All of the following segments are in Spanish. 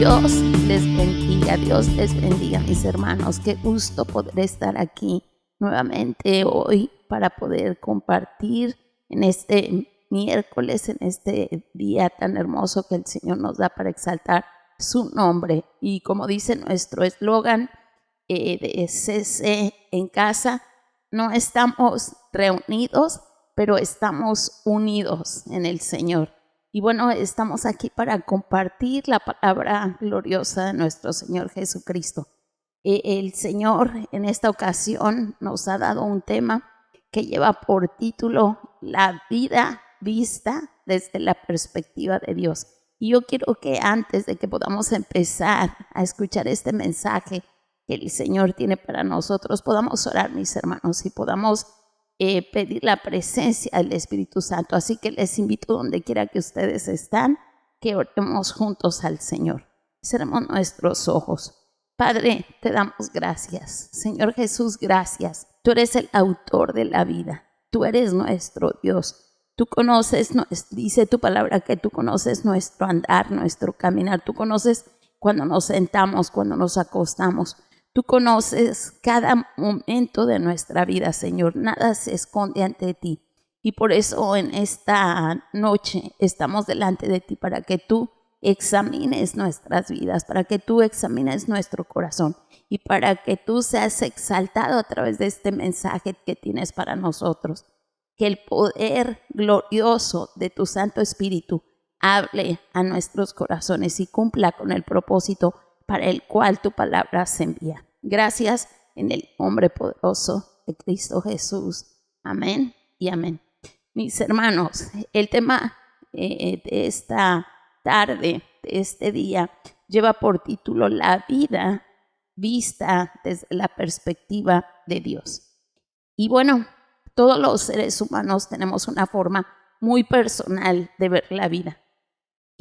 Dios Dios les bendiga, mis hermanos. Qué gusto poder estar aquí nuevamente hoy para poder compartir en este miércoles, en este día tan hermoso que el Señor nos da para exaltar su nombre. Y como dice nuestro eslogan de CC en casa, no estamos reunidos, pero estamos unidos en el Señor. Y bueno, estamos aquí para compartir la palabra gloriosa de nuestro Señor Jesucristo. El Señor en esta ocasión nos ha dado un tema que lleva por título La vida vista desde la perspectiva de Dios. Y yo quiero que antes de que podamos empezar a escuchar este mensaje que el Señor tiene para nosotros, podamos orar, mis hermanos, y podamos pedir la presencia del Espíritu Santo. Así que les invito, donde quiera que ustedes están, que oremos juntos al Señor. Cerremos nuestros ojos. Padre, te damos gracias. Señor Jesús, gracias. Tú eres el autor de la vida. Tú eres nuestro Dios. Tú conoces, dice tu palabra que tú conoces nuestro andar, nuestro caminar. Tú conoces cuando nos sentamos, cuando nos acostamos. Tú conoces cada momento de nuestra vida, Señor. Nada se esconde ante ti. Y por eso en esta noche estamos delante de ti para que tú examines nuestras vidas, para que tú examines nuestro corazón y para que tú seas exaltado a través de este mensaje que tienes para nosotros. Que el poder glorioso de tu Santo Espíritu hable a nuestros corazones y cumpla con el propósito para el cual tu palabra se envía. Gracias en el nombre poderoso de Cristo Jesús. Amén y amén. Mis hermanos, el tema de esta tarde, de este día, lleva por título La vida vista desde la perspectiva de Dios. Y bueno, todos los seres humanos tenemos una forma muy personal de ver la vida.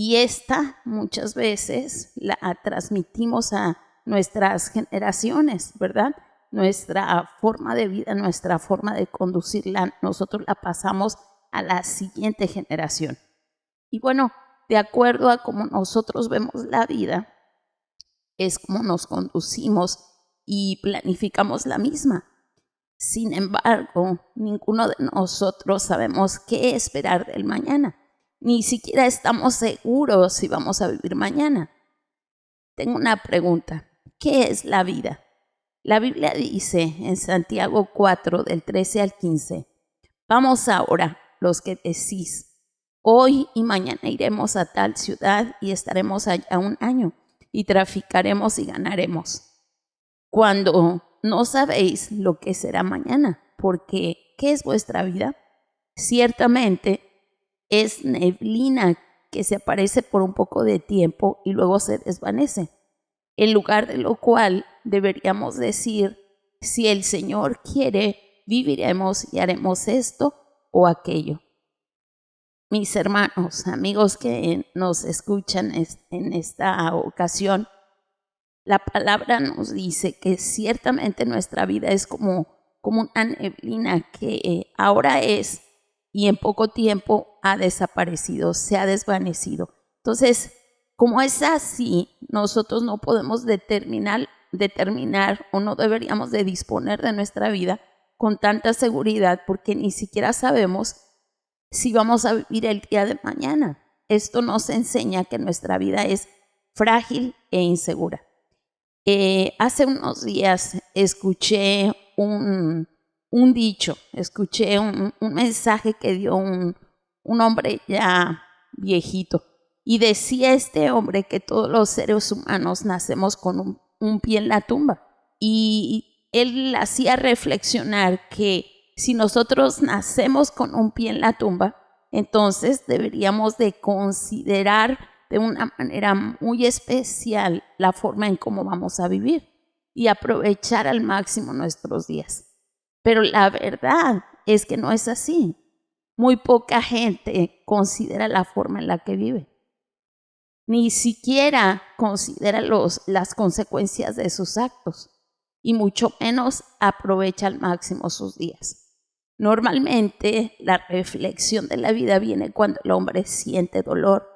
Y esta muchas veces la transmitimos a nuestras generaciones, ¿verdad? Nuestra forma de vida, nuestra forma de conducirla, nosotros la pasamos a la siguiente generación. Y bueno, de acuerdo a cómo nosotros vemos la vida, es como nos conducimos y planificamos la misma. Sin embargo, ninguno de nosotros sabemos qué esperar del mañana. Ni siquiera estamos seguros si vamos a vivir mañana. Tengo una pregunta. ¿Qué es la vida? La Biblia dice en Santiago 4, del 13 al 15, vamos ahora, los que decís, hoy y mañana iremos a tal ciudad y estaremos allá un año y traficaremos y ganaremos. Cuando no sabéis lo que será mañana, porque ¿qué es vuestra vida? Ciertamente es neblina que se aparece por un poco de tiempo y luego se desvanece. En lugar de lo cual deberíamos decir, si el Señor quiere, viviremos y haremos esto o aquello. Mis hermanos, amigos que nos escuchan en esta ocasión, la palabra nos dice que ciertamente nuestra vida es como una neblina que ahora es y en poco tiempo ha desaparecido, se ha desvanecido. Entonces, como es así, nosotros no podemos determinar o no deberíamos de disponer de nuestra vida con tanta seguridad porque ni siquiera sabemos si vamos a vivir el día de mañana. Esto nos enseña que nuestra vida es frágil e insegura. Hace unos días escuché un dicho, escuché un mensaje que dio un hombre ya viejito. Y decía este hombre que todos los seres humanos nacemos con un pie en la tumba. Y él hacía reflexionar que si nosotros nacemos con un pie en la tumba, entonces deberíamos de considerar de una manera muy especial la forma en cómo vamos a vivir y aprovechar al máximo nuestros días. Pero la verdad es que no es así. Muy poca gente considera la forma en la que vive. Ni siquiera considera las consecuencias de sus actos y mucho menos aprovecha al máximo sus días. Normalmente la reflexión de la vida viene cuando el hombre siente dolor,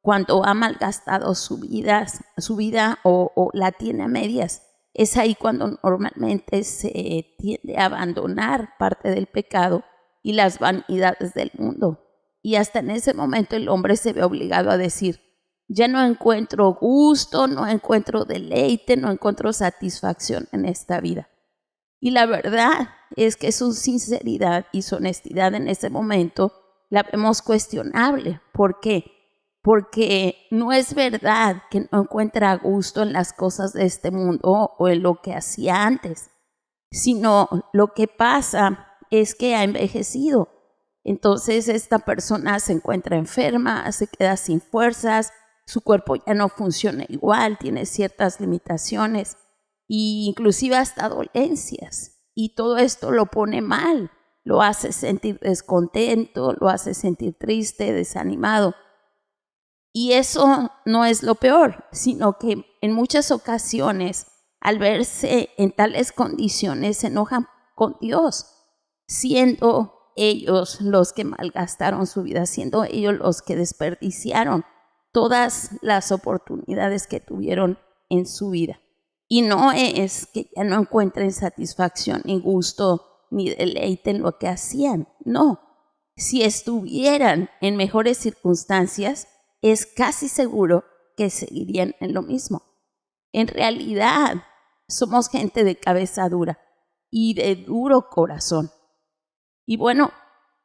cuando ha malgastado su vida o la tiene a medias. Es ahí cuando normalmente se tiende a abandonar parte del pecado y las vanidades del mundo. Y hasta en ese momento el hombre se ve obligado a decir, ya no encuentro gusto, no encuentro deleite, no encuentro satisfacción en esta vida. Y la verdad es que su sinceridad y su honestidad en ese momento la vemos cuestionable. ¿Por qué? Porque no es verdad que no encuentra gusto en las cosas de este mundo o en lo que hacía antes, sino lo que pasa es que ha envejecido. Entonces esta persona se encuentra enferma, se queda sin fuerzas, su cuerpo ya no funciona igual, tiene ciertas limitaciones e inclusive hasta dolencias. Y todo esto lo pone mal, lo hace sentir descontento, lo hace sentir triste, desanimado. Y eso no es lo peor, sino que en muchas ocasiones, al verse en tales condiciones, se enojan con Dios, siendo ellos los que malgastaron su vida, siendo ellos los que desperdiciaron todas las oportunidades que tuvieron en su vida. Y no es que ya no encuentren satisfacción, ni gusto, ni deleite en lo que hacían, no. Si estuvieran en mejores circunstancias, es casi seguro que seguirían en lo mismo. En realidad, somos gente de cabeza dura y de duro corazón. Y bueno,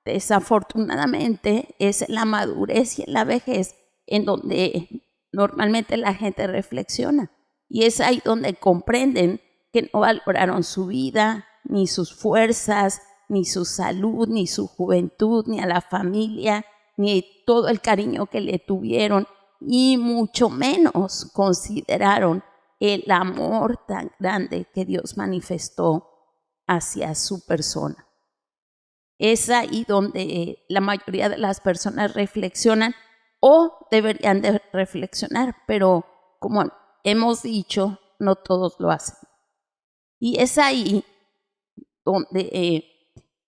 desafortunadamente es en la madurez y en la vejez en donde normalmente la gente reflexiona. Y es ahí donde comprenden que no valoraron su vida, ni sus fuerzas, ni su salud, ni su juventud, ni a la familia, ni todo el cariño que le tuvieron, y mucho menos consideraron el amor tan grande que Dios manifestó hacia su persona. Es ahí donde la mayoría de las personas reflexionan o deberían de reflexionar, pero como hemos dicho, no todos lo hacen. Y es ahí donde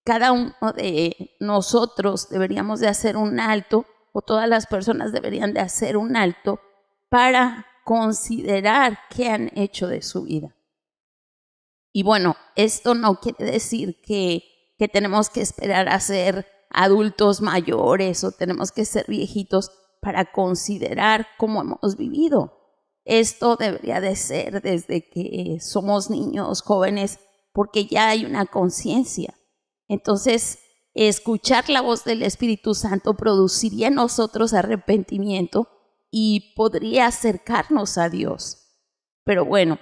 cada uno de nosotros deberíamos de hacer un alto, o todas las personas deberían de hacer un alto para considerar qué han hecho de su vida. Y bueno, esto no quiere decir que tenemos que esperar a ser adultos mayores o tenemos que ser viejitos para considerar cómo hemos vivido. Esto debería de ser desde que somos niños, jóvenes, porque ya hay una conciencia. Entonces, escuchar la voz del Espíritu Santo produciría en nosotros arrepentimiento y podría acercarnos a Dios. Pero bueno,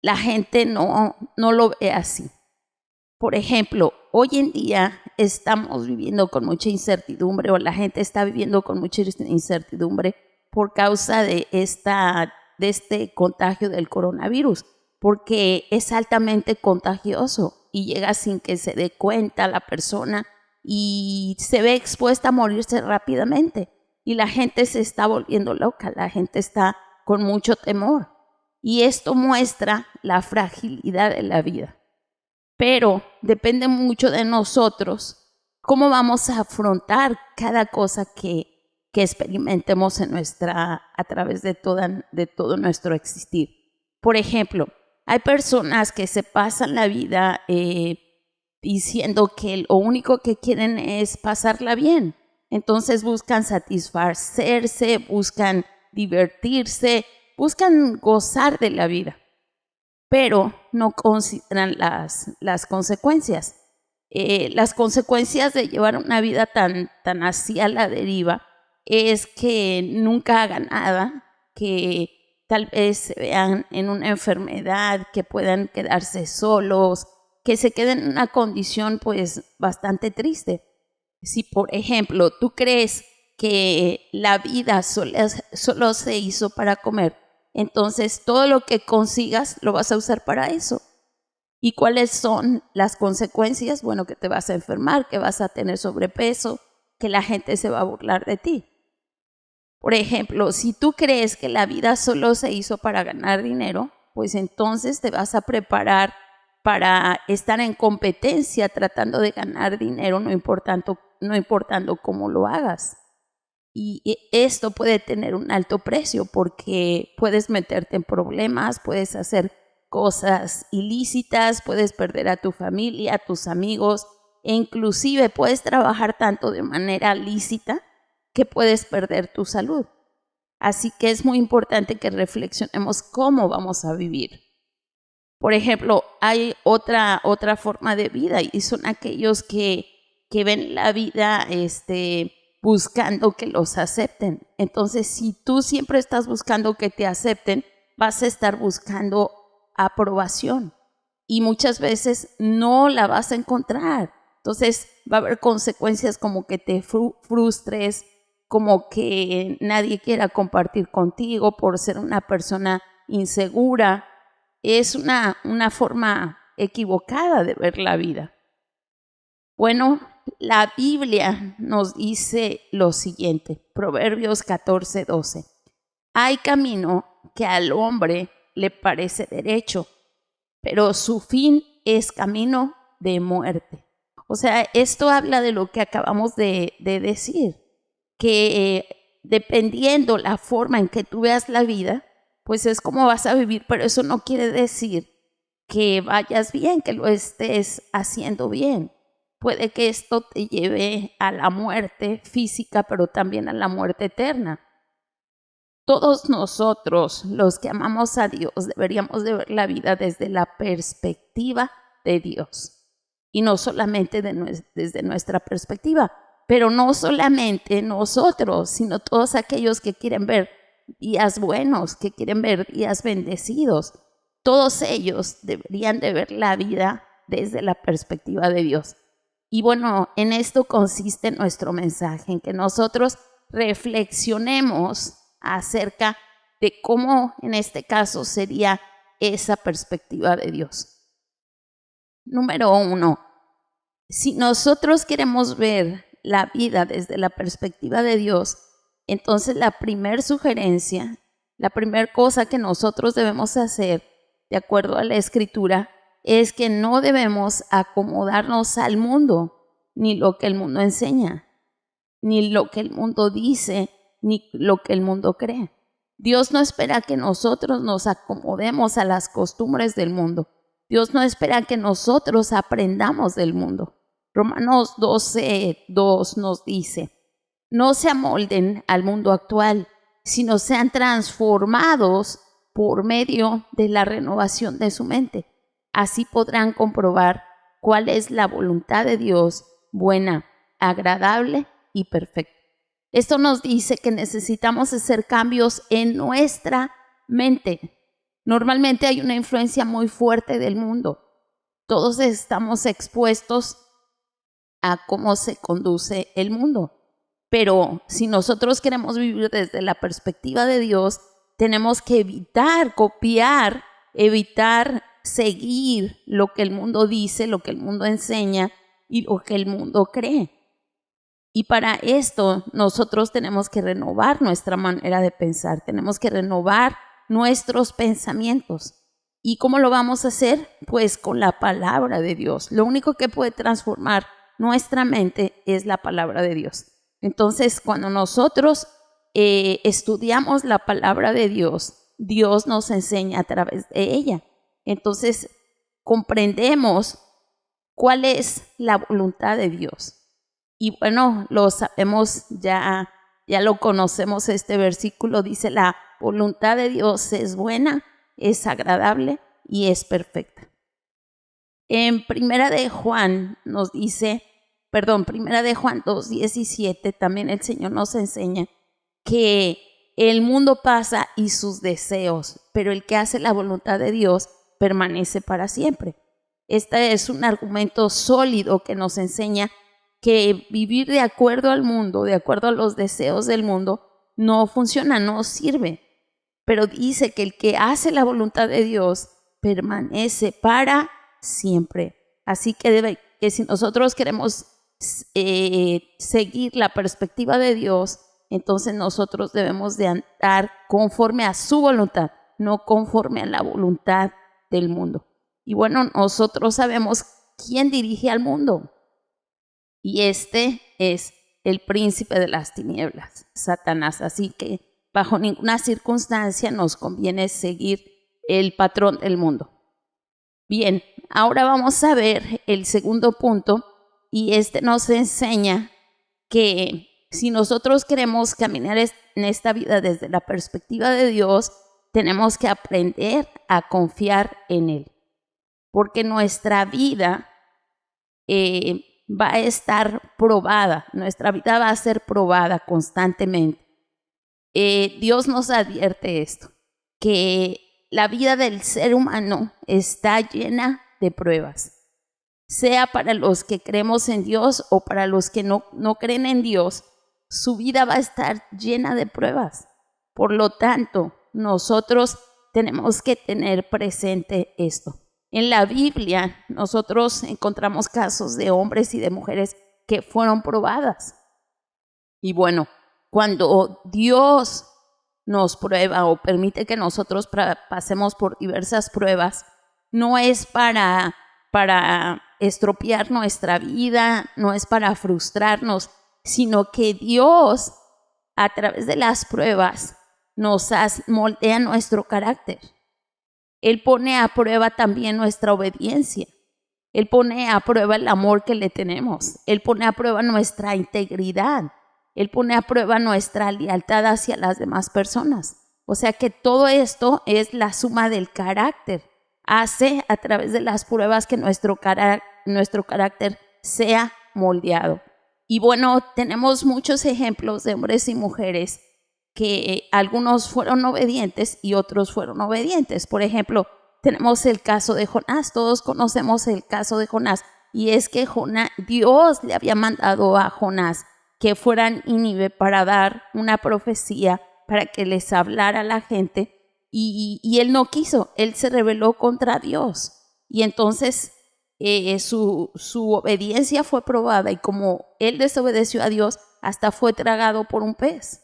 la gente no lo ve así. Por ejemplo, hoy en día estamos viviendo con mucha incertidumbre, o la gente está viviendo con mucha incertidumbre por causa de este contagio del coronavirus, porque es altamente contagioso y llega sin que se dé cuenta la persona y se ve expuesta a morirse rápidamente. Y la gente se está volviendo loca, la gente está con mucho temor. Y esto muestra la fragilidad de la vida. Pero depende mucho de nosotros cómo vamos a afrontar cada cosa que experimentemos a través de todo nuestro existir. Por ejemplo, hay personas que se pasan la vida diciendo que lo único que quieren es pasarla bien. Entonces buscan satisfacerse, buscan divertirse, buscan gozar de la vida, pero no consideran las consecuencias. Las consecuencias de llevar una vida tan así a la deriva es que nunca hagan nada, que tal vez se vean en una enfermedad, que puedan quedarse solos, que se queden en una condición pues bastante triste. Si por ejemplo tú crees que la vida solo se hizo para comer, entonces todo lo que consigas lo vas a usar para eso. ¿Y cuáles son las consecuencias? Bueno, que te vas a enfermar, que vas a tener sobrepeso, que la gente se va a burlar de ti. Por ejemplo, si tú crees que la vida solo se hizo para ganar dinero, pues entonces te vas a preparar para estar en competencia tratando de ganar dinero, no importando cómo lo hagas. Y esto puede tener un alto precio porque puedes meterte en problemas, puedes hacer cosas ilícitas, puedes perder a tu familia, a tus amigos, e inclusive puedes trabajar tanto de manera lícita que puedes perder tu salud. Así que es muy importante que reflexionemos cómo vamos a vivir. Por ejemplo, hay otra forma de vida y son aquellos que ven la vida buscando que los acepten. Entonces, si tú siempre estás buscando que te acepten, vas a estar buscando aprobación y muchas veces no la vas a encontrar. Entonces, va a haber consecuencias como que te frustres, como que nadie quiera compartir contigo por ser una persona insegura. Es una forma equivocada de ver la vida. Bueno, la Biblia nos dice lo siguiente, Proverbios 14:12. Hay camino que al hombre le parece derecho, pero su fin es camino de muerte. O sea, esto habla de lo que acabamos de decir, que dependiendo la forma en que tú veas la vida, pues es como vas a vivir, pero eso no quiere decir que vayas bien, que lo estés haciendo bien. Puede que esto te lleve a la muerte física, pero también a la muerte eterna. Todos nosotros, los que amamos a Dios, deberíamos de ver la vida desde la perspectiva de Dios. Y no solamente desde nuestra perspectiva, pero no solamente nosotros, sino todos aquellos que quieren ver días buenos, que quieren ver días bendecidos. Todos ellos deberían de ver la vida desde la perspectiva de Dios. Y bueno, en esto consiste nuestro mensaje, en que nosotros reflexionemos acerca de cómo en este caso sería esa perspectiva de Dios. Número 1, si nosotros queremos ver la vida desde la perspectiva de Dios, entonces la primer sugerencia, la primera cosa que nosotros debemos hacer, de acuerdo a la Escritura, es que no debemos acomodarnos al mundo, ni lo que el mundo enseña, ni lo que el mundo dice, ni lo que el mundo cree. Dios no espera que nosotros nos acomodemos a las costumbres del mundo. Dios no espera que nosotros aprendamos del mundo. Romanos 12:2 nos dice, no se amolden al mundo actual, sino sean transformados por medio de la renovación de su mente. Así podrán comprobar cuál es la voluntad de Dios, buena, agradable y perfecta. Esto nos dice que necesitamos hacer cambios en nuestra mente. Normalmente hay una influencia muy fuerte del mundo. Todos estamos expuestos a cómo se conduce el mundo. Pero si nosotros queremos vivir desde la perspectiva de Dios, tenemos que evitar copiar, evitar seguir lo que el mundo dice, lo que el mundo enseña y lo que el mundo cree. Y para esto nosotros tenemos que renovar nuestra manera de pensar, tenemos que renovar nuestros pensamientos. ¿Y cómo lo vamos a hacer? Pues con la palabra de Dios. Lo único que puede transformar nuestra mente es la palabra de Dios. Entonces, cuando nosotros estudiamos la palabra de Dios, Dios nos enseña a través de ella. Entonces, comprendemos cuál es la voluntad de Dios. Y bueno, lo sabemos, ya lo conocemos, este versículo dice, la voluntad de Dios es buena, es agradable y es perfecta. En Primera de Juan 2:17, también el Señor nos enseña que el mundo pasa y sus deseos, pero el que hace la voluntad de Dios permanece para siempre. Este es un argumento sólido que nos enseña que vivir de acuerdo al mundo, de acuerdo a los deseos del mundo, no funciona, no sirve. Pero dice que el que hace la voluntad de Dios permanece para siempre. Así que si nosotros queremos seguir la perspectiva de Dios, entonces nosotros debemos de andar conforme a su voluntad, no conforme a la voluntad del mundo. Y bueno, nosotros sabemos quién dirige al mundo. Y este es el príncipe de las tinieblas, Satanás. Así que bajo ninguna circunstancia nos conviene seguir el patrón del mundo. Bien, ahora vamos a ver el segundo punto, y nos enseña que si nosotros queremos caminar en esta vida desde la perspectiva de Dios, tenemos que aprender a confiar en Él, porque nuestra vida va a estar probada, nuestra vida va a ser probada constantemente. Dios nos advierte esto, que la vida del ser humano está llena de pruebas, sea para los que creemos en Dios o para los que no creen en Dios. Su vida va a estar llena de pruebas. Por lo tanto, nosotros tenemos que tener presente esto. En la Biblia nosotros encontramos casos de hombres y de mujeres que fueron probadas. Y bueno, cuando Dios nos prueba o permite que nosotros pasemos por diversas pruebas, no es para estropear nuestra vida, no es para frustrarnos, sino que Dios, a través de las pruebas, nos moldea nuestro carácter. Él pone a prueba también nuestra obediencia. Él pone a prueba el amor que le tenemos. Él pone a prueba nuestra integridad. Él pone a prueba nuestra lealtad hacia las demás personas. O sea que todo esto es la suma del carácter. Hace a través de las pruebas que nuestro carácter sea moldeado. Y bueno, tenemos muchos ejemplos de hombres y mujeres que algunos fueron obedientes y otros fueron obedientes. Por ejemplo, tenemos el caso de Jonás. Todos conocemos el caso de Jonás. Y es que Dios le había mandado a Jonás que fuera a Nínive para dar una profecía, para que les hablara a la gente. Y él no quiso, él se rebeló contra Dios. Y entonces su obediencia fue probada, y como él desobedeció a Dios, hasta fue tragado por un pez.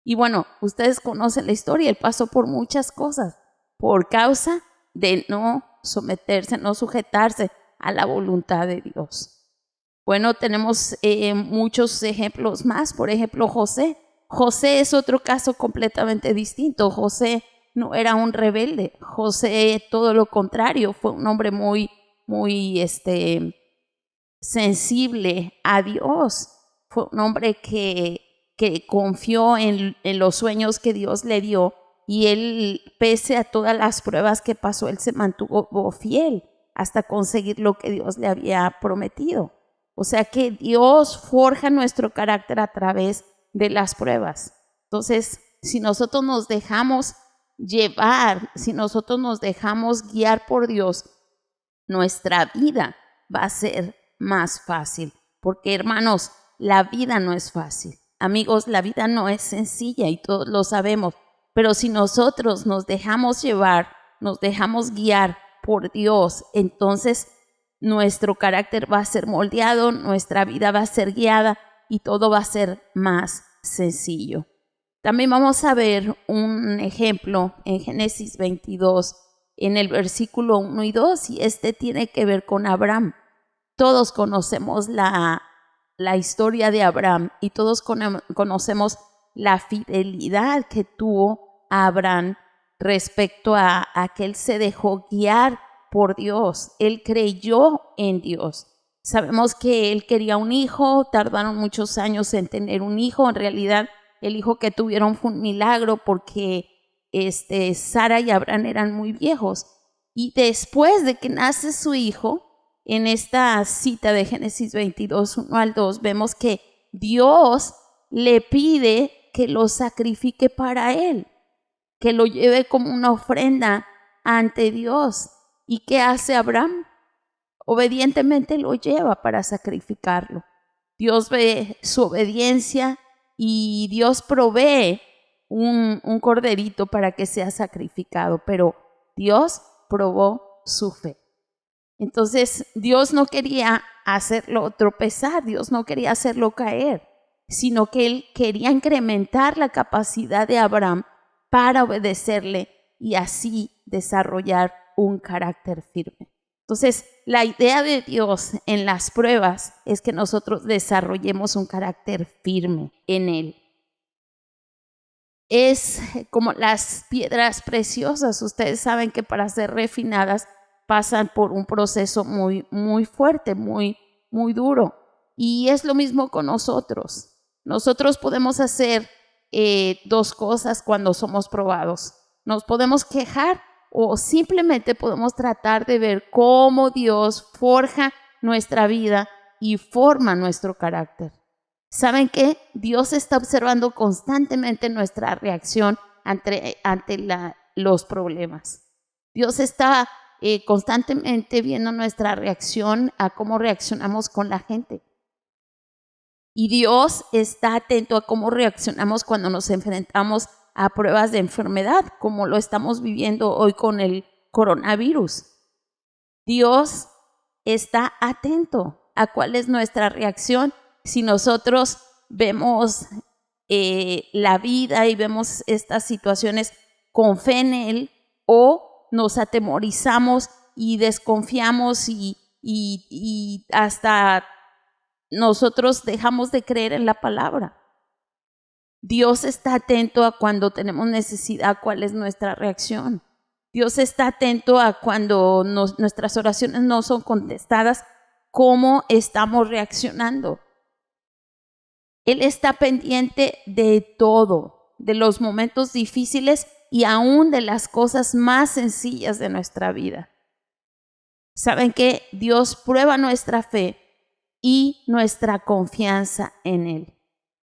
Y bueno, ustedes conocen la historia, él pasó por muchas cosas por causa de no someterse, no sujetarse a la voluntad de Dios. Bueno, tenemos muchos ejemplos más. Por ejemplo, José. José es otro caso completamente distinto. José no era un rebelde. José, todo lo contrario, fue un hombre muy sensible a Dios. Fue un hombre que confió en los sueños que Dios le dio, y él, pese a todas las pruebas que pasó, él se mantuvo fiel hasta conseguir lo que Dios le había prometido. O sea que Dios forja nuestro carácter a través de las pruebas. Entonces, si nosotros nos dejamos llevar, si nosotros nos dejamos guiar por Dios, nuestra vida va a ser más fácil. Porque, hermanos, la vida no es fácil. Amigos, la vida no es sencilla y todos lo sabemos. Pero si nosotros nos dejamos llevar, nos dejamos guiar por Dios, entonces nuestro carácter va a ser moldeado, nuestra vida va a ser guiada y todo va a ser más sencillo. También vamos a ver un ejemplo en Génesis 22, en el versículo 1 y 2, y tiene que ver con Abraham. Todos conocemos la historia de Abraham, y todos conocemos la fidelidad que tuvo Abraham respecto a que él se dejó guiar por Dios. Él creyó en Dios. Sabemos que él quería un hijo, tardaron muchos años en tener un hijo. En realidad, el hijo que tuvieron fue un milagro, porque Sara y Abraham eran muy viejos. Y después de que nace su hijo, en esta cita de Génesis 22, 1 al 2, vemos que Dios le pide que lo sacrifique para él, que lo lleve como una ofrenda ante Dios. ¿Y qué hace Abraham? Obedientemente lo lleva para sacrificarlo. Dios ve su obediencia y Dios provee un corderito para que sea sacrificado, pero Dios probó su fe. Entonces, Dios no quería hacerlo tropezar, Dios no quería hacerlo caer, sino que Él quería incrementar la capacidad de Abraham para obedecerle y así desarrollar un carácter firme. Entonces, la idea de Dios en las pruebas es que nosotros desarrollemos un carácter firme en Él. Es como las piedras preciosas. Ustedes saben que para ser refinadas pasan por un proceso muy, muy fuerte, muy, muy duro. Y es lo mismo con nosotros. Nosotros podemos hacer dos cosas cuando somos probados. Nos podemos quejar o simplemente podemos tratar de ver cómo Dios forja nuestra vida y forma nuestro carácter. ¿Saben qué? Dios está observando constantemente nuestra reacción ante los problemas. Dios está constantemente viendo nuestra reacción a cómo reaccionamos con la gente. Y Dios está atento a cómo reaccionamos cuando nos enfrentamos a pruebas de enfermedad, como lo estamos viviendo hoy con el coronavirus. Dios está atento a cuál es nuestra reacción si nosotros vemos la vida y vemos estas situaciones con fe en Él, o nos atemorizamos y desconfiamos y hasta nosotros dejamos de creer en la palabra. Dios está atento a cuando tenemos necesidad, cuál es nuestra reacción. Dios está atento a cuando nuestras oraciones no son contestadas, cómo estamos reaccionando. Él está pendiente de todo, de los momentos difíciles y aún de las cosas más sencillas de nuestra vida. ¿Saben qué? Dios prueba nuestra fe y nuestra confianza en Él.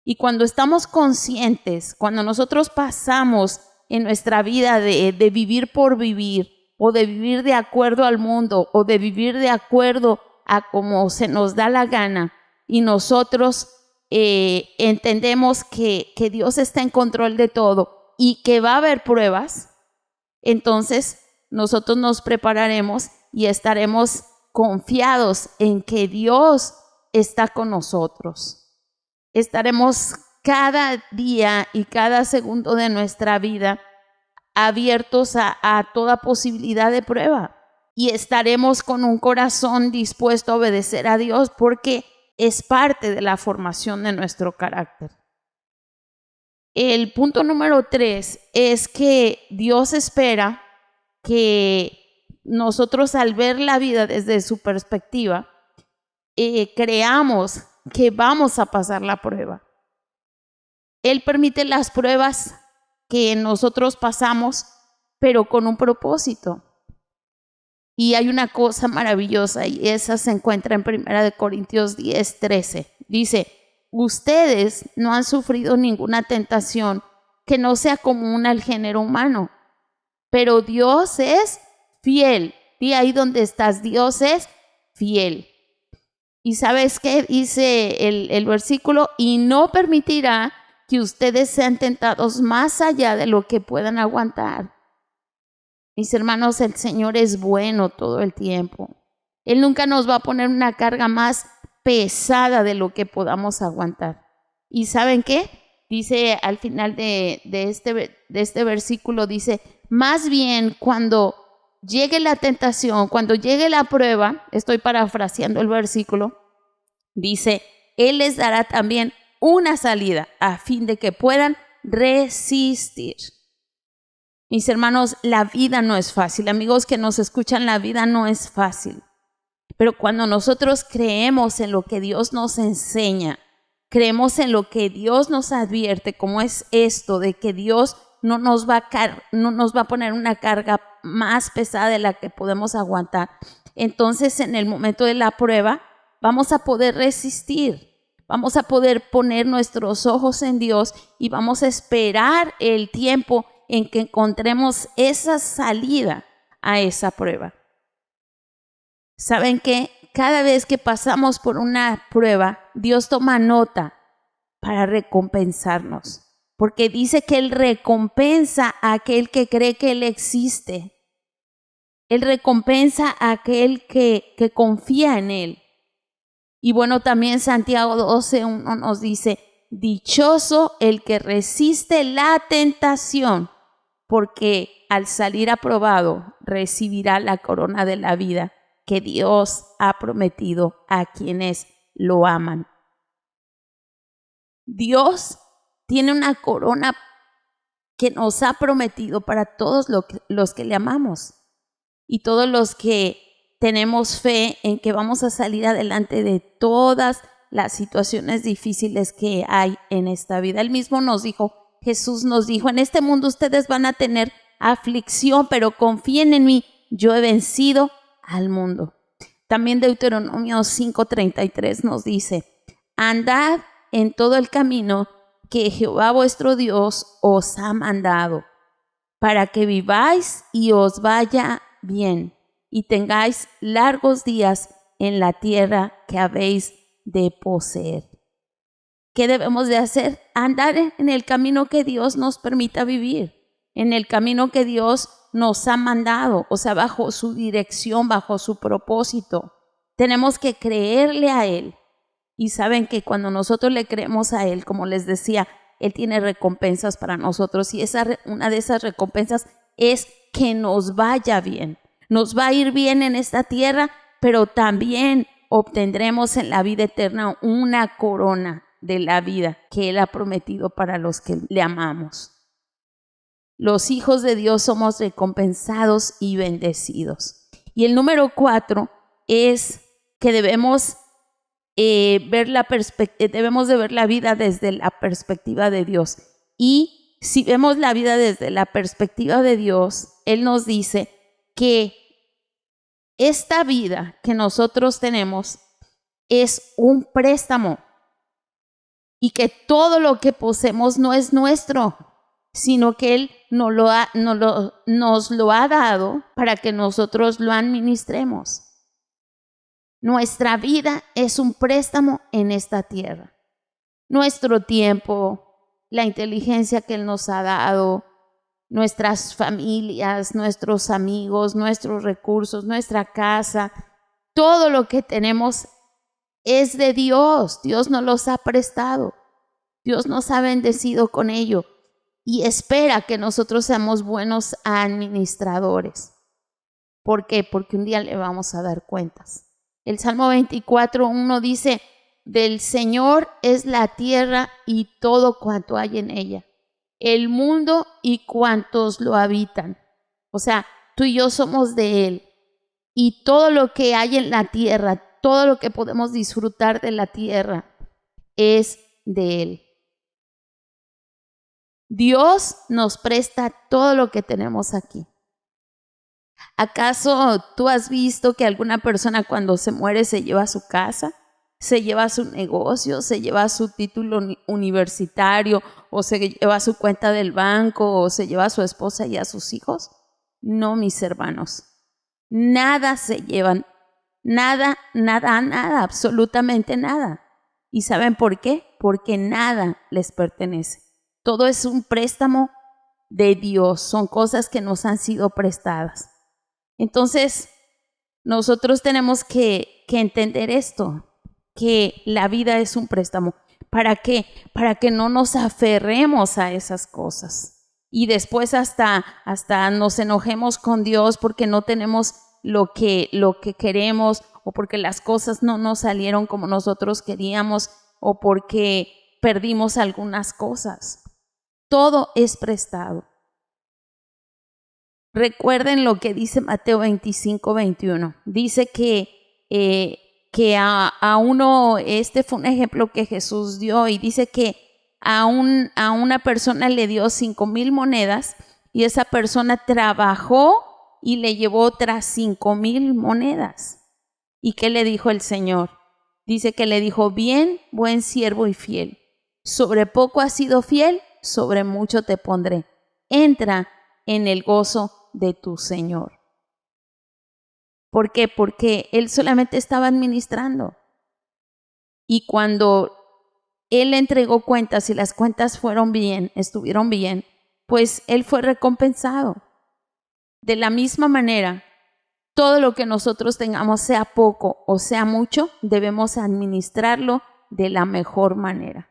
Y cuando estamos conscientes, cuando nosotros pasamos en nuestra vida de vivir por vivir, o de vivir de acuerdo al mundo, o de vivir de acuerdo a como se nos da la gana, y nosotros entendemos que Dios está en control de todo y que va a haber pruebas, entonces nosotros nos prepararemos y estaremos confiados en que Dios está con nosotros. Estaremos cada día y cada segundo de nuestra vida abiertos a toda posibilidad de prueba, y estaremos con un corazón dispuesto a obedecer a Dios, porque es parte de la formación de nuestro carácter. El punto número 3 es que Dios espera que nosotros, al ver la vida desde su perspectiva, creamos que vamos a pasar la prueba. Él permite las pruebas que nosotros pasamos, pero con un propósito. Y hay una cosa maravillosa, y esa se encuentra en 1 Corintios 10:13. Dice: ustedes no han sufrido ninguna tentación que no sea común al género humano, pero Dios es fiel. Y ahí donde estás, Dios es fiel. ¿Y sabes qué dice el versículo? Y no permitirá que ustedes sean tentados más allá de lo que puedan aguantar. Mis hermanos, el Señor es bueno todo el tiempo. Él nunca nos va a poner una carga más pesada de lo que podamos aguantar. ¿Y saben qué? Dice al final de este versículo, dice: más bien cuando llegue la tentación, cuando llegue la prueba, estoy parafraseando el versículo, dice: Él les dará también una salida a fin de que puedan resistir. Mis hermanos, la vida no es fácil. Amigos que nos escuchan, la vida no es fácil. Pero cuando nosotros creemos en lo que Dios nos enseña, creemos en lo que Dios nos advierte, como es esto de que Dios no nos va a poner una carga más pesada de la que podemos aguantar, entonces en el momento de la prueba vamos a poder resistir. Vamos a poder poner nuestros ojos en Dios y vamos a esperar el tiempo en que encontremos esa salida a esa prueba. ¿Saben qué? Cada vez que pasamos por una prueba, Dios toma nota para recompensarnos, porque dice que Él recompensa a aquel que cree que Él existe. Él recompensa a aquel que confía en Él. Y bueno, también Santiago 12:1 nos dice: dichoso el que resiste la tentación, porque al salir aprobado recibirá la corona de la vida que Dios ha prometido a quienes lo aman. Dios tiene una corona que nos ha prometido para todos los que le amamos y todos los que tenemos fe en que vamos a salir adelante de todas las situaciones difíciles que hay en esta vida. Él mismo nos dijo, Jesús nos dijo, en este mundo ustedes van a tener aflicción, pero confíen en mí, yo he vencido al mundo. También Deuteronomio 5:33 nos dice, andad en todo el camino que Jehová vuestro Dios os ha mandado, para que viváis y os vaya bien, y tengáis largos días en la tierra que habéis de poseer. ¿Qué debemos de hacer? Andar en el camino que Dios nos permita vivir, en el camino que Dios nos ha mandado, o sea, bajo su dirección, bajo su propósito. Tenemos que creerle a Él. Y saben que cuando nosotros le creemos a Él, como les decía, Él tiene recompensas para nosotros, y una de esas recompensas es que nos vaya bien. Nos va a ir bien en esta tierra, pero también obtendremos en la vida eterna una corona de la vida que Él ha prometido para los que le amamos. Los hijos de Dios somos recompensados y bendecidos. Y el número 4 es que debemos debemos de ver la vida desde la perspectiva de Dios. Y si vemos la vida desde la perspectiva de Dios, Él nos dice que esta vida que nosotros tenemos es un préstamo y que todo lo que poseemos no es nuestro, sino que Él nos lo ha dado para que nosotros lo administremos. Nuestra vida es un préstamo en esta tierra. Nuestro tiempo, la inteligencia que Él nos ha dado, nuestras familias, nuestros amigos, nuestros recursos, nuestra casa, todo lo que tenemos es de Dios. Dios nos los ha prestado. Dios nos ha bendecido con ello y espera que nosotros seamos buenos administradores. ¿Por qué? Porque un día le vamos a dar cuentas. El Salmo 24:1 dice, del Señor es la tierra y todo cuanto hay en ella, el mundo y cuantos lo habitan. O sea, tú y yo somos de Él. Y todo lo que hay en la tierra, todo lo que podemos disfrutar de la tierra, es de Él. Dios nos presta todo lo que tenemos aquí. ¿Acaso tú has visto que alguna persona cuando se muere se lleva su casa, se lleva su negocio, se lleva su título universitario, o se lleva su cuenta del banco, o se lleva a su esposa y a sus hijos? No, mis hermanos, nada se llevan, nada, absolutamente nada. ¿Y saben por qué? Porque nada les pertenece. Todo es un préstamo de Dios, son cosas que nos han sido prestadas. Entonces, nosotros tenemos que entender esto, que la vida es un préstamo. ¿Para qué? Para que no nos aferremos a esas cosas y después hasta nos enojemos con Dios porque no tenemos lo que queremos, o porque las cosas no nos salieron como nosotros queríamos, o porque perdimos algunas cosas. Todo es prestado. Recuerden lo que dice Mateo 25:21. Dice que a uno, este fue un ejemplo que Jesús dio, y dice que a una persona le dio 5,000 monedas y esa persona trabajó y le llevó otras 5,000 monedas. ¿Y qué le dijo el Señor? Dice que le dijo, bien, buen siervo y fiel. Sobre poco has sido fiel, sobre mucho te pondré. Entra en el gozo de tu Señor. ¿Por qué? Porque Él solamente estaba administrando. Y cuando Él entregó cuentas y las cuentas estuvieron bien, pues Él fue recompensado. De la misma manera, todo lo que nosotros tengamos, sea poco o sea mucho, debemos administrarlo de la mejor manera.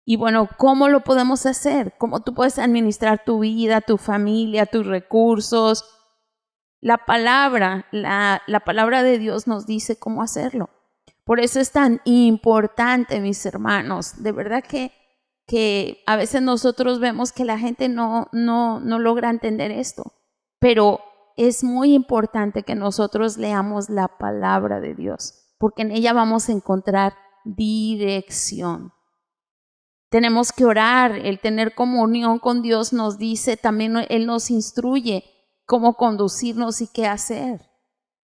Y bueno, ¿cómo lo podemos hacer? ¿Cómo tú puedes administrar tu vida, tu familia, tus recursos, La palabra de Dios nos dice cómo hacerlo. Por eso es tan importante, mis hermanos. De verdad que a veces nosotros vemos que la gente no logra entender esto. Pero es muy importante que nosotros leamos la palabra de Dios, porque en ella vamos a encontrar dirección. Tenemos que orar, el tener comunión con Dios nos dice, también Él nos instruye cómo conducirnos y qué hacer.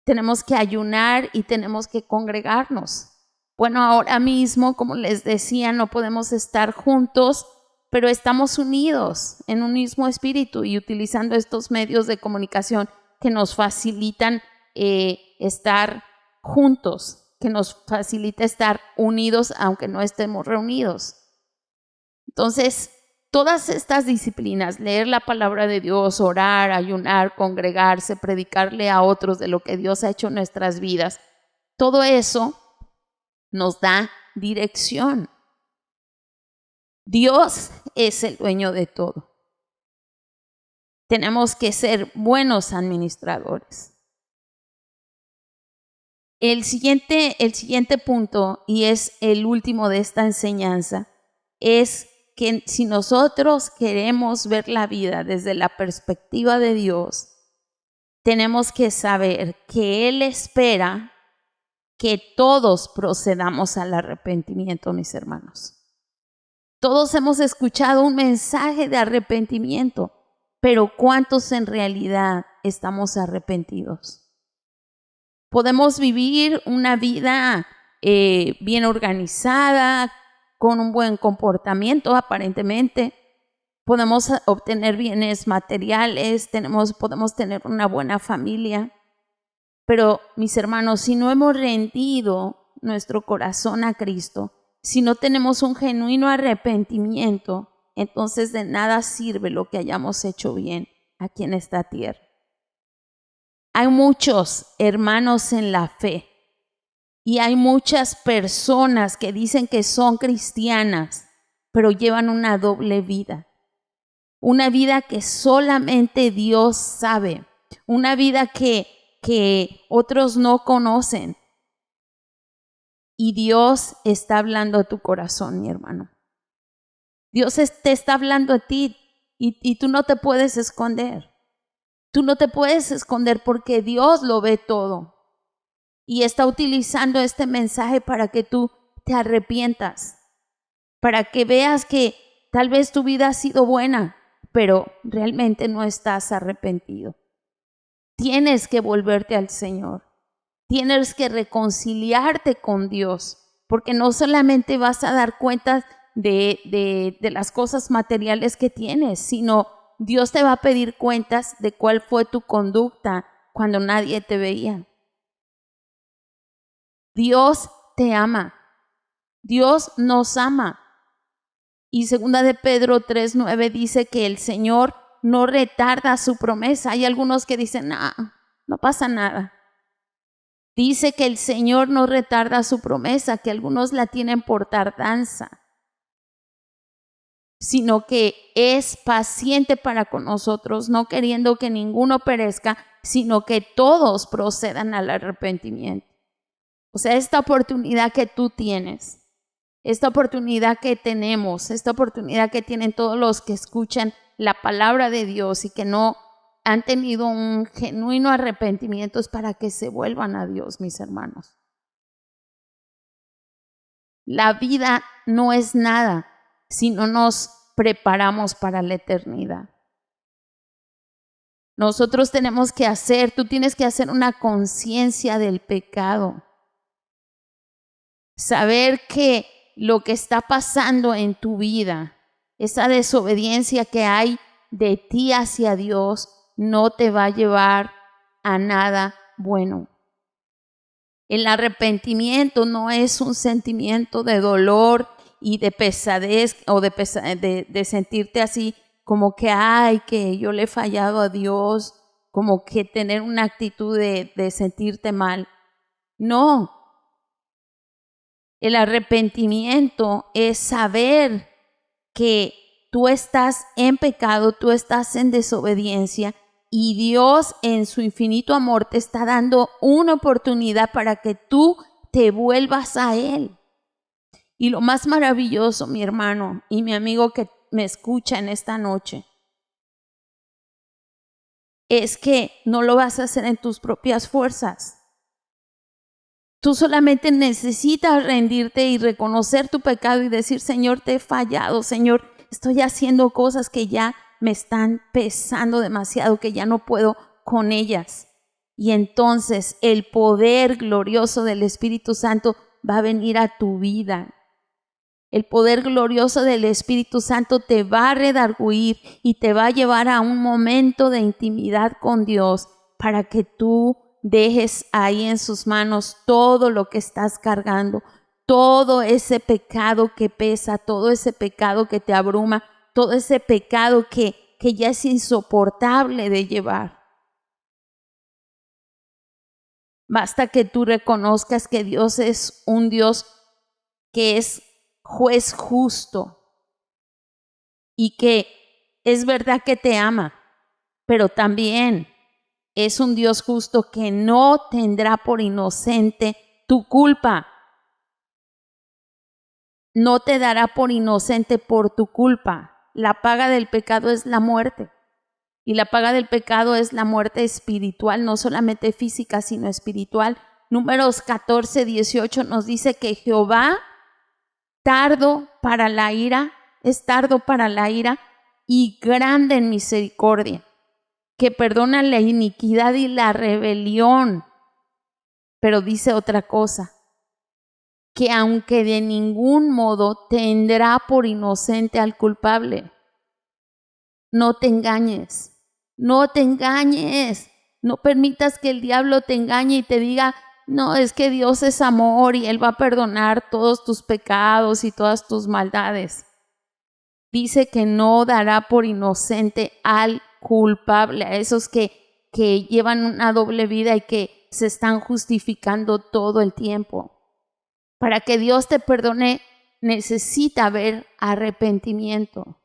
Tenemos que ayunar y tenemos que congregarnos. Bueno, ahora mismo, como les decía, no podemos estar juntos, pero estamos unidos en un mismo espíritu y utilizando estos medios de comunicación que nos facilitan estar juntos, que nos facilita estar unidos aunque no estemos reunidos. Entonces, todas estas disciplinas, leer la palabra de Dios, orar, ayunar, congregarse, predicarle a otros de lo que Dios ha hecho en nuestras vidas, todo eso nos da dirección. Dios es el dueño de todo. Tenemos que ser buenos administradores. El siguiente punto, y es el último de esta enseñanza, es que si nosotros queremos ver la vida desde la perspectiva de Dios, tenemos que saber que Él espera que todos procedamos al arrepentimiento, mis hermanos. Todos hemos escuchado un mensaje de arrepentimiento, pero ¿cuántos en realidad estamos arrepentidos? Podemos vivir una vida bien organizada, con un buen comportamiento aparentemente. Podemos obtener bienes materiales, podemos tener una buena familia. Pero, mis hermanos, si no hemos rendido nuestro corazón a Cristo, si no tenemos un genuino arrepentimiento, entonces de nada sirve lo que hayamos hecho bien aquí en esta tierra. Hay muchos hermanos en la fe y hay muchas personas que dicen que son cristianas, pero llevan una doble vida. Una vida que solamente Dios sabe, una vida que otros no conocen. Y Dios está hablando a tu corazón, mi hermano. Dios te está hablando a ti y tú no te puedes esconder. Tú no te puedes esconder porque Dios lo ve todo. Y está utilizando este mensaje para que tú te arrepientas, para que veas que tal vez tu vida ha sido buena, pero realmente no estás arrepentido. Tienes que volverte al Señor. Tienes que reconciliarte con Dios, porque no solamente vas a dar cuenta de las cosas materiales que tienes, sino Dios te va a pedir cuentas de cuál fue tu conducta cuando nadie te veía. Dios te ama. Dios nos ama. Y 2 de Pedro 3:9 dice que el Señor no retarda su promesa. Hay algunos que dicen, no pasa nada. Dice que el Señor no retarda su promesa, que algunos la tienen por tardanza, sino que es paciente para con nosotros, no queriendo que ninguno perezca, sino que todos procedan al arrepentimiento. O sea, esta oportunidad que tú tienes, esta oportunidad que tenemos, esta oportunidad que tienen todos los que escuchan la palabra de Dios y que no han tenido un genuino arrepentimiento, es para que se vuelvan a Dios, mis hermanos. La vida no es nada si no nos preparamos para la eternidad. Nosotros tú tienes que hacer una conciencia del pecado. Saber que lo que está pasando en tu vida, esa desobediencia que hay de ti hacia Dios, no te va a llevar a nada bueno. El arrepentimiento no es un sentimiento de dolor y de pesadez o de sentirte así como que yo le he fallado a Dios, como que tener una actitud de sentirte mal. No. El arrepentimiento es saber que tú estás en pecado, tú estás en desobediencia Y Dios en su infinito amor te está dando una oportunidad para que tú te vuelvas a Él. Y lo más maravilloso, mi hermano y mi amigo que me escucha en esta noche, es que no lo vas a hacer en tus propias fuerzas. Tú solamente necesitas rendirte y reconocer tu pecado y decir: Señor, te he fallado, Señor, estoy haciendo cosas que ya me están pesando demasiado, que ya no puedo con ellas. Y entonces el poder glorioso del Espíritu Santo va a venir a tu vida. El poder glorioso del Espíritu Santo te va a redarguir y te va a llevar a un momento de intimidad con Dios para que tú dejes ahí en sus manos todo lo que estás cargando, todo ese pecado que pesa, todo ese pecado que te abruma, todo ese pecado que ya es insoportable de llevar. Basta que tú reconozcas que Dios es un Dios que es juez justo y que es verdad que te ama, pero también es un Dios justo que no tendrá por inocente tu culpa. No te dará por inocente por tu culpa. La paga del pecado es la muerte. Y la paga del pecado es la muerte espiritual, no solamente física, sino espiritual. Números 14:18 nos dice que Jehová es tardo para la ira y grande en misericordia, que perdona la iniquidad y la rebelión. Pero dice otra cosa, que aunque de ningún modo tendrá por inocente al culpable. No te engañes, no te engañes, no permitas que el diablo te engañe y te diga: no, es que Dios es amor y Él va a perdonar todos tus pecados y todas tus maldades. Dice que no dará por inocente al culpable, a esos que llevan una doble vida y que se están justificando todo el tiempo. Para que Dios te perdone, necesita haber arrepentimiento.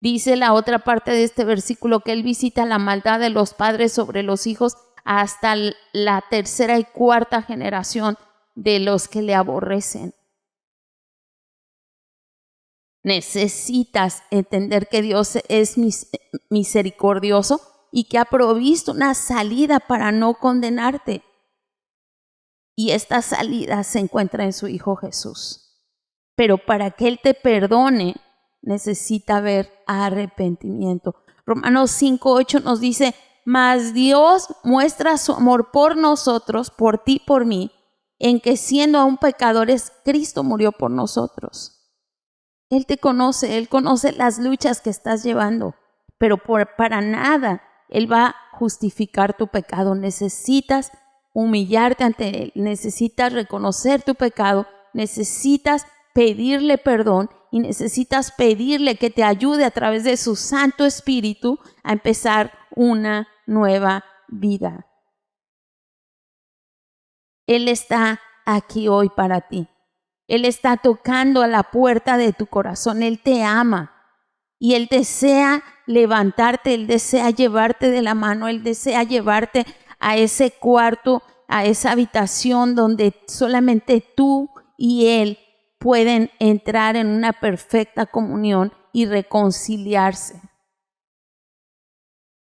Dice la otra parte de este versículo que Él visita la maldad de los padres sobre los hijos hasta la tercera y cuarta generación de los que le aborrecen. Necesitas entender que Dios es misericordioso y que ha provisto una salida para no condenarte. Y esta salida se encuentra en su Hijo Jesús. Pero para que Él te perdone, necesita haber arrepentimiento. Romanos 5:8 nos dice: mas Dios muestra su amor por nosotros, por ti, por mí, en que siendo aún pecadores, Cristo murió por nosotros. Él te conoce, Él conoce las luchas que estás llevando, pero para nada Él va a justificar tu pecado. Necesitas humillarte ante Él, necesitas reconocer tu pecado, necesitas pedirle perdón y necesitas pedirle que te ayude a través de su Santo Espíritu a empezar una nueva vida. Él está aquí hoy para ti. Él está tocando a la puerta de tu corazón. Él te ama y Él desea levantarte, Él desea llevarte de la mano, Él desea llevarte a ese cuarto, a esa habitación donde solamente tú y Él pueden entrar en una perfecta comunión y reconciliarse.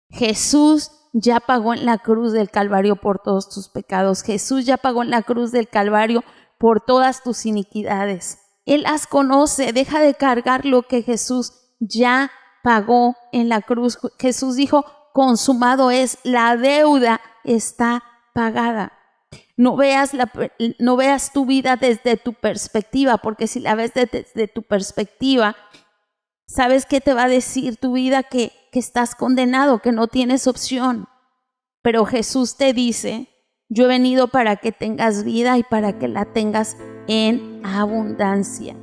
Jesús ya pagó en la cruz del Calvario por todos tus pecados. Jesús ya pagó en la cruz del Calvario por todas tus iniquidades. Él las conoce. Deja de cargar lo que Jesús ya pagó en la cruz. Jesús dijo: consumado es, la deuda está pagada. No veas tu vida desde tu perspectiva, porque si la ves desde tu perspectiva, ¿sabes qué te va a decir tu vida? Que estás condenado, que no tienes opción. Pero Jesús te dice: yo he venido para que tengas vida y para que la tengas en abundancia.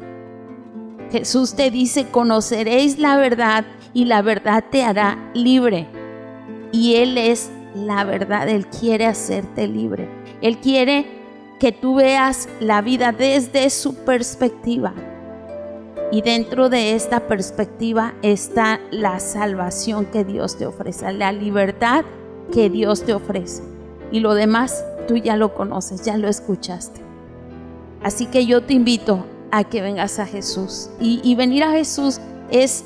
Jesús te dice: conoceréis la verdad y la verdad te hará libre. Y Él es la verdad, Él quiere hacerte libre. Él quiere que tú veas la vida desde su perspectiva. Y dentro de esta perspectiva está la salvación que Dios te ofrece, la libertad que Dios te ofrece. Y lo demás tú ya lo conoces, ya lo escuchaste. Así que yo te invito a que vengas a Jesús. Y venir a Jesús es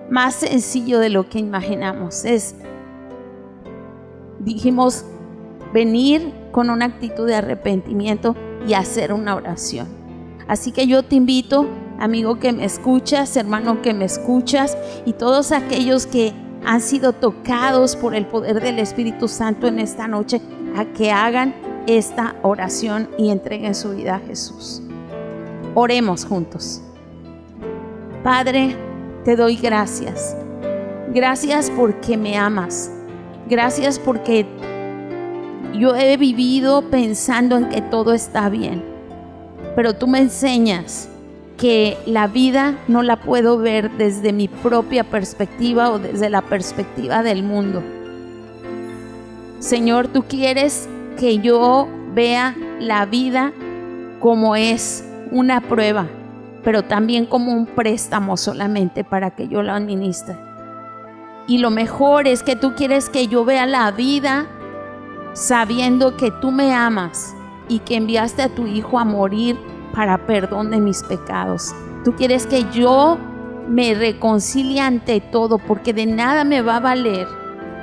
más sencillo de lo que imaginamos. Dijimos, venir con una actitud de arrepentimiento y hacer una oración. Así que yo te invito, amigo que me escuchas, hermano que me escuchas, y todos aquellos que han sido tocados por el poder del Espíritu Santo en esta noche, a que hagan esta oración y entreguen su vida a Jesús. Oremos juntos. Padre, te doy gracias. Gracias porque me amas. Gracias porque yo he vivido pensando en que todo está bien. Pero tú me enseñas que la vida no la puedo ver desde mi propia perspectiva o desde la perspectiva del mundo. Señor, tú quieres que yo vea la vida como es una prueba, pero también como un préstamo solamente para que yo lo administre. Y lo mejor es que tú quieres que yo vea la vida sabiendo que tú me amas y que enviaste a tu Hijo a morir para perdón de mis pecados. Tú quieres que yo me reconcilie ante todo, porque de nada me va a valer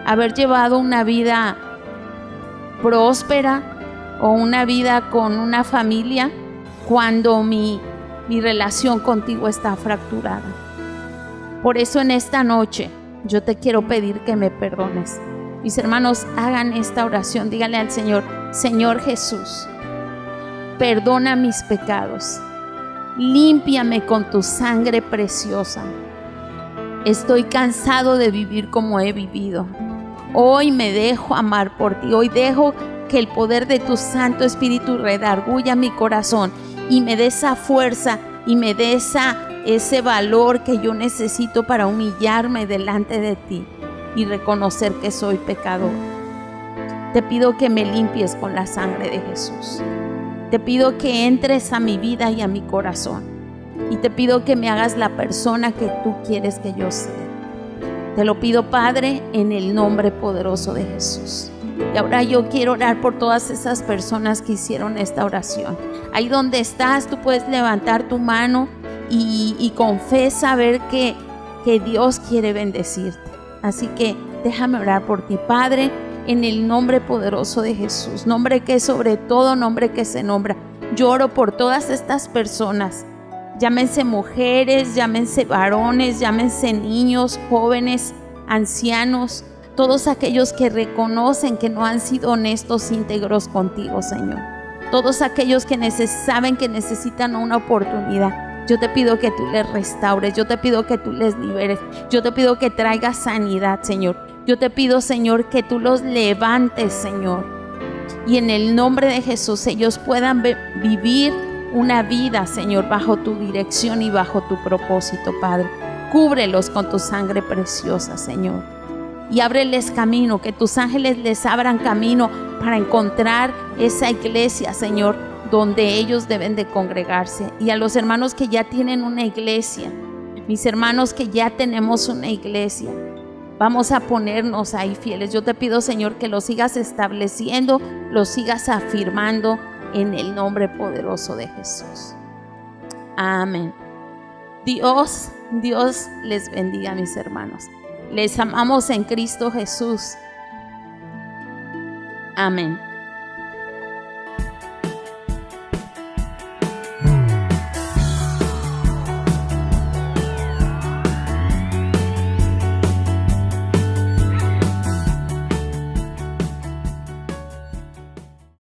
haber llevado una vida próspera o una vida con una familia cuando mi relación contigo está fracturada. Por eso en esta noche yo te quiero pedir que me perdones. Mis hermanos, hagan esta oración. Díganle al Señor: Señor Jesús, perdona mis pecados, límpiame con tu sangre preciosa. Estoy cansado de vivir como he vivido. Hoy me dejo amar por ti. Hoy dejo que el poder de tu Santo Espíritu redarguya mi corazón y me dé esa fuerza y me dé ese valor que yo necesito para humillarme delante de ti y reconocer que soy pecador. Te pido que me limpies con la sangre de Jesús. Te pido que entres a mi vida y a mi corazón. Y te pido que me hagas la persona que tú quieres que yo sea. Te lo pido, Padre, en el nombre poderoso de Jesús. Y ahora yo quiero orar por todas esas personas que hicieron esta oración. Ahí donde estás, tú puedes levantar tu mano y confesa ver que Dios quiere bendecirte. Así que déjame orar por ti, Padre, en el nombre poderoso de Jesús, nombre que es sobre todo nombre que se nombra. Yo oro por todas estas personas, llámense mujeres, llámense varones, llámense niños, jóvenes, ancianos, todos aquellos que reconocen que no han sido honestos, íntegros contigo, Señor. Todos aquellos que saben que necesitan una oportunidad. Yo te pido que tú les restaures, yo te pido que tú les liberes, yo te pido que traigas sanidad, Señor. Yo te pido, Señor, que tú los levantes, Señor. Y en el nombre de Jesús ellos puedan vivir una vida, Señor, bajo tu dirección y bajo tu propósito, Padre. Cúbrelos con tu sangre preciosa, Señor. Y ábreles camino, que tus ángeles les abran camino para encontrar esa iglesia, Señor, donde ellos deben de congregarse. Y a los hermanos que ya tienen una iglesia, mis hermanos que ya tenemos una iglesia, vamos a ponernos ahí fieles. Yo te pido, Señor, que lo sigas estableciendo, lo sigas afirmando en el nombre poderoso de Jesús. Amén. Dios les bendiga, mis hermanos. Les amamos en Cristo Jesús. Amén.